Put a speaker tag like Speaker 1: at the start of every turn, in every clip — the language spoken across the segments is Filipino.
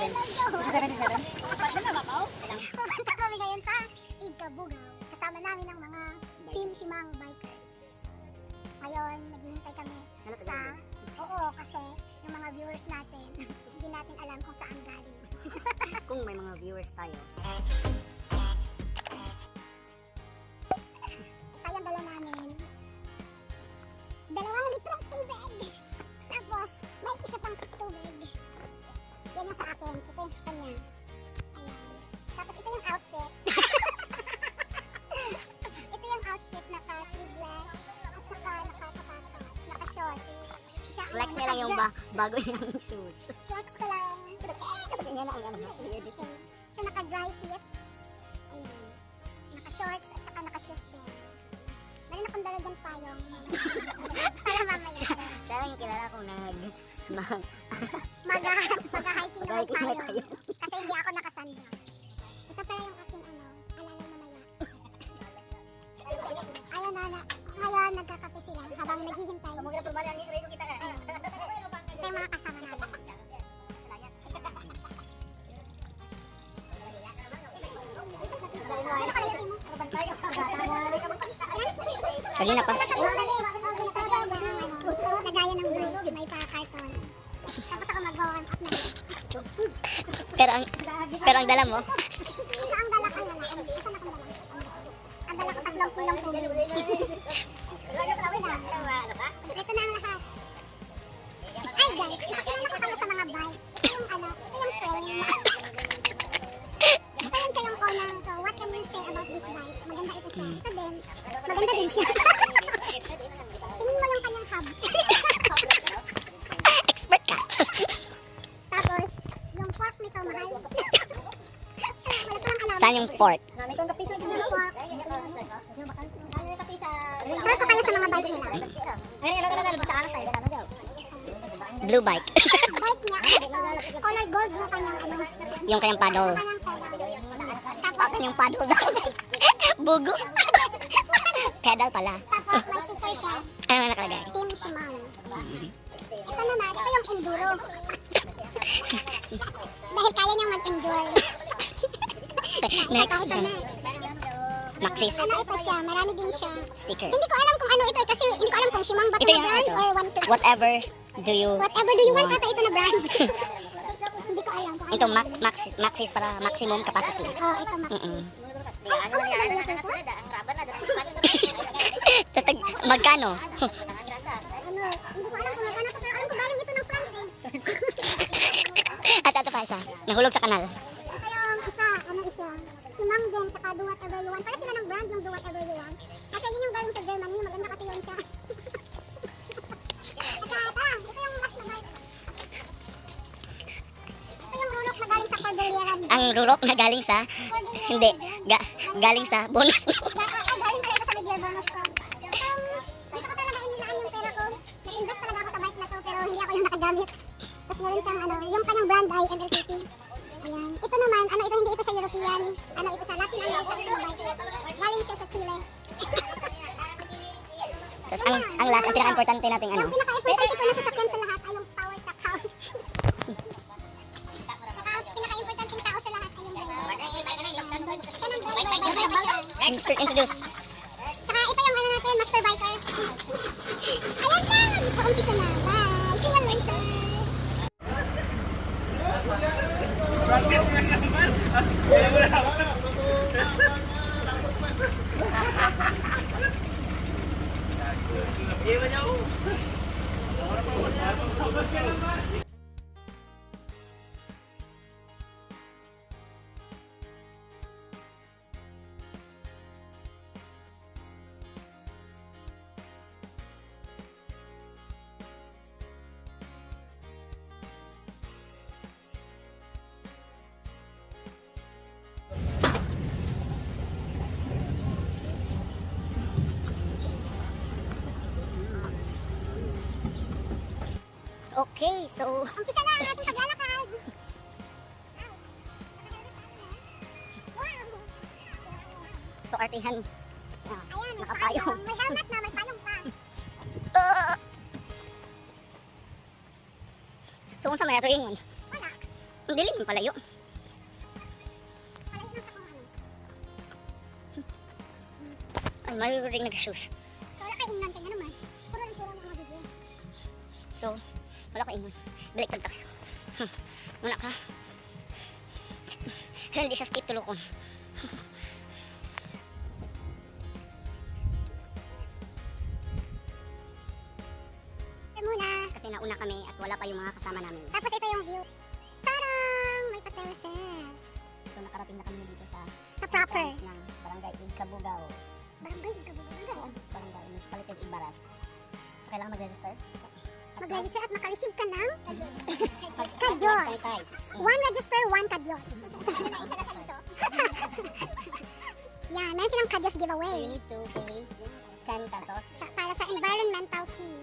Speaker 1: Pupunta kami ngayon sa Igkabugaw. Kasama namin ang mga Team Shimang Bikers. Ngayon, naghihintay kami sa... Oo, kasi yung mga viewers natin, hindi natin alam kung saan galing.
Speaker 2: Kung may mga viewers tayo.
Speaker 1: Kaya dala namin 2 litrong tubig. Tapos, may isa pang tubig. Yan yung sa akin. Ito yung sa kanya. Ayan. Tapos ito yung outfit. Ito yung outfit, naka-sleeveless at saka naka-sapatos, naka-short.
Speaker 2: Flex niya lang yung bago niyang shoes.
Speaker 1: Flex ko lang.
Speaker 2: Yan ang ano.
Speaker 1: So, naka-dry fit. Ayan. Naka-shorts at saka naka-shoes din. Meron akong dala dyan payong. Para mamaya.
Speaker 2: Siya lang yung kilala kong
Speaker 1: Mag-hiking naman
Speaker 2: Mag-hiking na
Speaker 1: tayo. Kasi hindi ako nakasandal. Ito pala yung aking alalay mamaya. Ayun na. Ngayon, nagkakape sila habang naghihintay. Ayun. Ito yung mga kasama natin. Ano ka nilagay mo?
Speaker 2: Kanina pa.
Speaker 1: Nagaya ng break, may pa-carton. Tapos ako mag-warm up na.
Speaker 2: Pero ang dala mo,
Speaker 1: Ito ang dala ko na lang. Ito na kong dala. Ang dala ko 3 kilong tubig. Ito na ang lahat. Ay guys, nakakilala ko kayo sa mga bike. Ito yung frame. Ito yung sayong ko na, so what can you say about this bike? Maganda ito siya. Ito din. Maganda din siya. Tingnan mo yung kanyang hub.
Speaker 2: expert ka.
Speaker 1: Tapos, yung fork nito mahal. Wala pa lang alam.
Speaker 2: Saan yung fork?
Speaker 1: Yung fork. Try ko kayo sa mga bike nila.
Speaker 2: Blue bike.
Speaker 1: Bike niya, color gold yung kanyang
Speaker 2: Yung kanyang paddle.
Speaker 1: kanyang pedal.
Speaker 2: Tapos yung paddle daw. Bugo. Pedal pala.
Speaker 1: Tapos may sticker siya,
Speaker 2: Ano nga nakalagay?
Speaker 1: Team Shimano. Ito naman, ito yung enduro. Dahil kaya niyang mag-endure.
Speaker 2: Next.
Speaker 1: Ito na.
Speaker 2: Maxis.
Speaker 1: Ano ito siya, marami din siya.
Speaker 2: Stickers.
Speaker 1: Hindi ko alam kung ano ito kasi hindi ko alam kung Shimang ba
Speaker 2: Ito
Speaker 1: ito na
Speaker 2: yung
Speaker 1: brand
Speaker 2: ito.
Speaker 1: or One Plus.
Speaker 2: Whatever do you
Speaker 1: Whatever do you want,
Speaker 2: want.
Speaker 1: ata ito na brand. Hindi ko alam kung ano.
Speaker 2: Ito maxis para maximum capacity.
Speaker 1: Oh, ito Max.
Speaker 2: Magkano?
Speaker 1: Ano, hindi ko alam kung magkano ito, pero alam ko galing ito ng France eh.
Speaker 2: At ito pa isa. Nahulog sa kanal.
Speaker 1: Ito yung isa, ano isa, Shimang din, saka Do Whatever You Want. Para sila ng brand yung Do Whatever You Want. Kasi yun yung galing sa Germany, maganda kasi yun siya. Ito yung last na bike. Ito yung rulok na galing sa Cordillera.
Speaker 2: Ang rurok na galing sa hindi galing sa bonus mo.
Speaker 1: Galing pala ito sa mid-year bonus ko. Dito ko talaga inilaan yung pera ko. Nag-invest talaga ako sa bike na to, pero hindi ako yung nakagamit. Tapos meron siyang yung kanyang brand ay MLTT. Ayan. Ito naman, hindi ito sa European. Ito sa Latin America. Galing siya sa Chile.
Speaker 2: Tapos ang last, ang pinaka-importante nating ano.
Speaker 1: Yung pinaka-importante ko na sasakyan sa lahat ay yung power track house. Pinaka-importante tao sa lahat ay yung driver. Siya ng driver.
Speaker 2: Introduce.
Speaker 1: Saka ito yung natin, master biker. Ayan na! Paumpisa na. Bye! See you later!
Speaker 2: Okay, so
Speaker 1: Umpisa na ang ating paglalakad!
Speaker 2: so artihan.
Speaker 1: Ayan, may
Speaker 2: Nakapayong.
Speaker 1: payong. May helmet na, may payong pa.
Speaker 2: So unsa may atuingon?
Speaker 1: Wala.
Speaker 2: Ang dilim yung palayo.
Speaker 1: Palayo lang sa kung ano.
Speaker 2: Ay, mayroon nag-shoes.
Speaker 1: So, wala kayo ingnan tayo naman. Puro lang tsura mo ang video.
Speaker 2: So, wala ka ingon. Balik tagtak. Wala ka. So, hindi siya skip tulukon.
Speaker 1: Muna.
Speaker 2: Kasi nauna kami at wala pa yung mga kasama namin.
Speaker 1: Tapos ito yung view. Tarang! May pa-terraces.
Speaker 2: So, nakarating na kami dito sa
Speaker 1: Sa proper.
Speaker 2: entrance ng Barangay Igkabugao.
Speaker 1: Barangay, barangay.
Speaker 2: Barangay Municipality of Ibaras. So, kailangan mag-register.
Speaker 1: Mag-register at makareceive ka ng
Speaker 2: Kadyos.
Speaker 1: kadyos. One register, one kadyos. Yan, meron silang kadyos
Speaker 2: So,
Speaker 1: giveaway.
Speaker 2: you need to pay 10 pesos.
Speaker 1: Para sa environmental fee.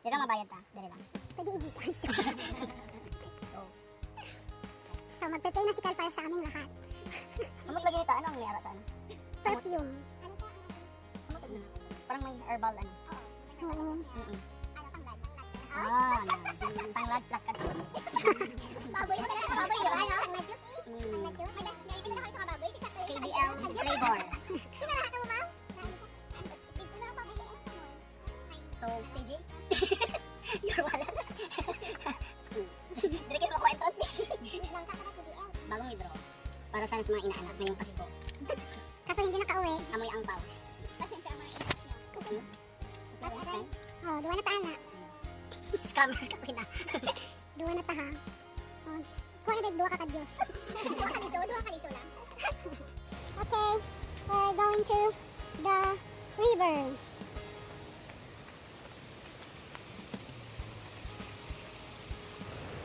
Speaker 2: Dito mabayad ta. Dito lang.
Speaker 1: Pwede i-gcash.
Speaker 2: Oh.
Speaker 1: So, magpe-pay na si Kyle para sa aming lahat.
Speaker 2: Kamot lagi nito. Ano ang mayara sa ano?
Speaker 1: Perfume.
Speaker 2: Kamot na. Parang may herbal ano.
Speaker 1: Oo.
Speaker 2: Mm-mm. Ah, tanglad plus kadyos.
Speaker 1: Baboy mo talaga. Baboy yun. Ano?
Speaker 2: Mm.
Speaker 1: Baboy.
Speaker 2: KBL flavor.
Speaker 1: Kinalahat mo ba?
Speaker 2: So, stage Your wallet. Dili kayo makuha entrance. Bagong withdraw. Para sana sa mga inaanak ngayong Pasko.
Speaker 1: Kaso hindi nakauwi.
Speaker 2: Amoy ang pouch.
Speaker 1: Oh, duwa na taana.
Speaker 2: Scammer ka pina.
Speaker 1: Duwa na ta ha. Oh, kuha na duwa ka kadyos. Duwa kaliso lang. Okay, we're going to the river.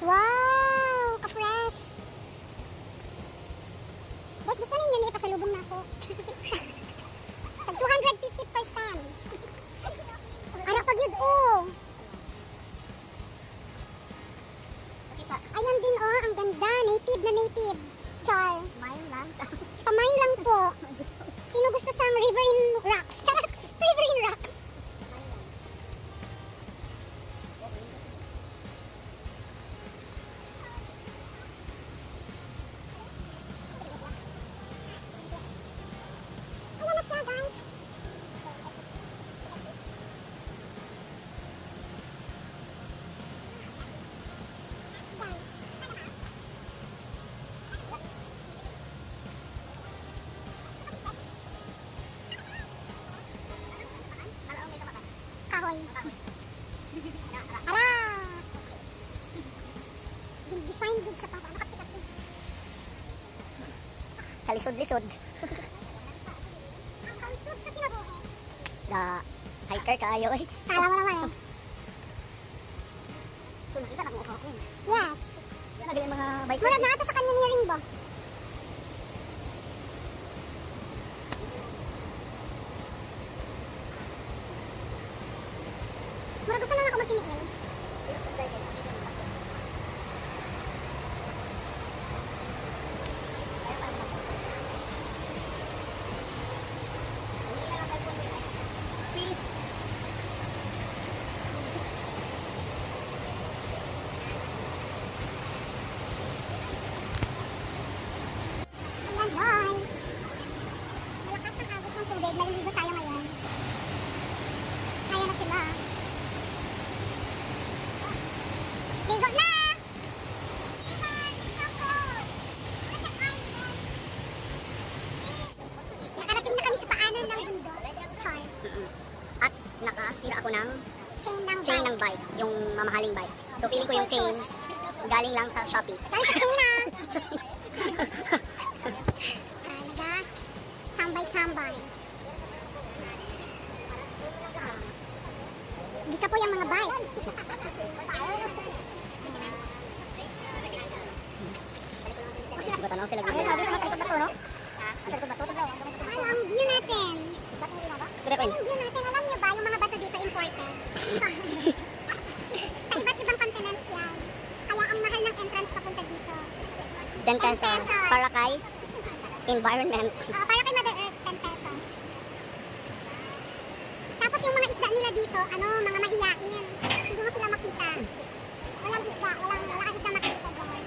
Speaker 1: Wow! Ka-fresh! Boss, gusto ninyo niya ipasalubong na ako. Tag 250 per stand. Anak pag yun, oh! Ayan din, oh, ang ganda. Native na native. Char.
Speaker 2: Mine lang.
Speaker 1: Pamain lang po. Sino gusto sa Riverine Rocks? Charot! Riverine Rocks. Ayan na siya, guys. Kahoy. Ara! Design din siya pa. Nakapikat din.
Speaker 2: Kalisod-lisod.
Speaker 1: Ang kalisod sa kinabuhi.
Speaker 2: Na hiker ka ayo eh.
Speaker 1: Kala mo naman eh.
Speaker 2: So, nakita na kung ako.
Speaker 1: Yes.
Speaker 2: Yan na mga bike.
Speaker 1: Murag na ata sa canyoneering ba? Murag gusto na ako magtiniil. Ayan, lunch. Malakas ang agos ng tubig. Naliligo tayo ngayon. Kaya na sila. Ligo na! Nakarating na kami sa paanan ng bundok. Char.
Speaker 2: At nakasira ako ng
Speaker 1: Chain
Speaker 2: ng bike. Yung mamahaling bike. So, pili ko yung chain. Galing lang sa Shopee.
Speaker 1: Dahil sa China.
Speaker 2: Sa chain.
Speaker 1: Talaga. Tambay-tambay. Hindi ka po yung mga bike.
Speaker 2: Batanaw sila
Speaker 1: Ay,
Speaker 2: gusto.
Speaker 1: sabi ko matay ko bato, no? Ay, ang view natin.
Speaker 2: Kaya ko
Speaker 1: Yung view natin, alam niyo ba, yung mga bato dito important. Sa iba't ibang continents yan. Kaya ang mahal ng entrance papunta dito.
Speaker 2: 10 pesos. Para kay environment.
Speaker 1: Para kay Mother Earth, 10 pesos. Tapos yung mga isda nila dito, mga mahiyain. Hindi mo sila makita. Walang isda, wala isda makikita doon.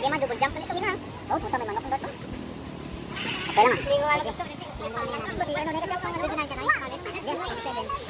Speaker 2: Di man, double jump ulit ito, gina. Oh, puta, may manok ang gato. Okay lang, ah.
Speaker 1: Hindi ko alam. Ano na kasi ako ang original ka na? 7.